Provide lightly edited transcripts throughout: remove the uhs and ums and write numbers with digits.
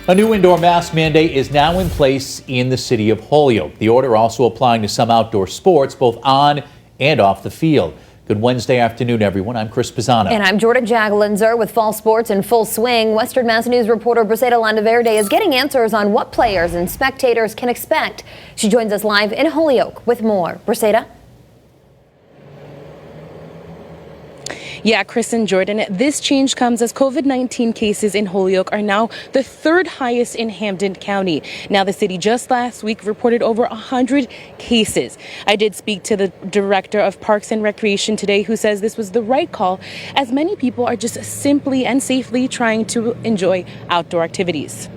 A new indoor mask mandate is now in place in the city of Holyoke. The order also applying to some outdoor sports, both on and off the field. Good Wednesday afternoon, everyone. I'm Chris Pisano. And I'm Jordan Jaglinzer with fall sports in full swing. Western Mass News reporter Braceta Landaverde is getting answers on what players and spectators can expect. She joins us live in Holyoke with more. Braceta? Yeah, Chris and Jordan, this change comes as COVID-19 cases in Holyoke are now the third highest in Hampden County. Now, the city just last week reported over 100 cases. I did speak to the director of Parks and Recreation today, who says this was the right call, as many people are just simply and safely trying to enjoy outdoor activities.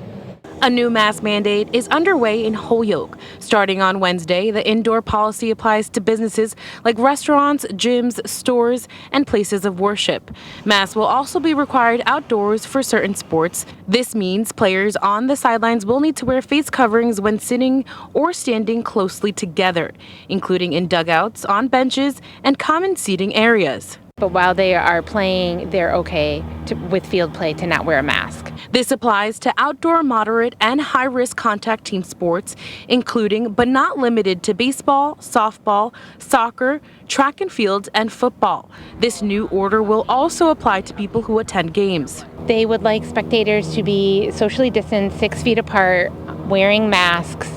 A new mask mandate is underway in Holyoke. Starting on Wednesday, the indoor policy applies to businesses like restaurants, gyms, stores, and places of worship. Masks will also be required outdoors for certain sports. This means players on the sidelines will need to wear face coverings when sitting or standing closely together, including in dugouts, on benches, and common seating areas. But while they are playing, they're okay with field play to not wear a mask. This applies to outdoor, moderate, and high-risk contact team sports, including but not limited to baseball, softball, soccer, track and field, and football. This new order will also apply to people who attend games. They would like spectators to be socially distanced, 6 feet apart, wearing masks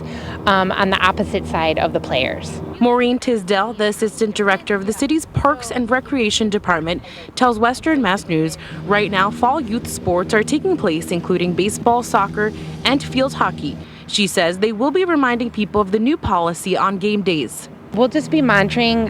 on the opposite side of the players. Maureen Tisdale, the assistant director of the city's Parks and Recreation Department, tells Western Mass News right now fall youth sports are taking place, including baseball, soccer, and field hockey. She says they will be reminding people of the new policy on game days. We'll just be monitoring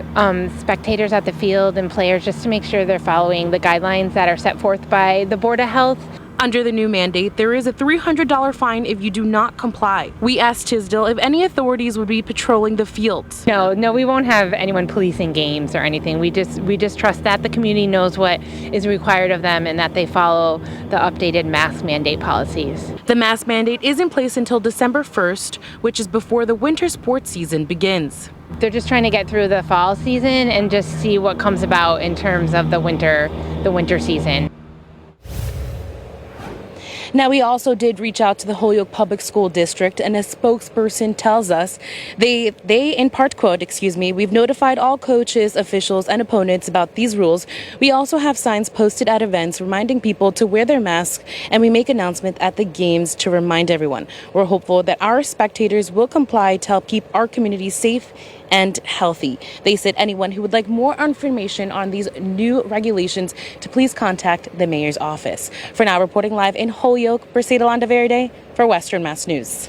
spectators at the field and players just to make sure they're following the guidelines that are set forth by the Board of Health. Under the new mandate, there is a $300 fine if you do not comply. We asked Tisdale if any authorities would be patrolling the fields. No, we won't have anyone policing games or anything. We just trust that the community knows what is required of them and that they follow the updated mask mandate policies. The mask mandate is in place until December 1st, which is before the winter sports season begins. They're just trying to get through the fall season and just see what comes about in terms of the winter season. Now, we also did reach out to the Holyoke Public School District, and a spokesperson tells us they in part quote, we've notified all coaches, officials, and opponents about these rules. We also have signs posted at events reminding people to wear their masks, and we make announcements at the games to remind everyone. We're hopeful that our spectators will comply to help keep our community safe and healthy. They said anyone who would like more information on these new regulations to please contact the mayor's office. For now, reporting live in Holyoke, Braceta Landaverde for Western Mass News.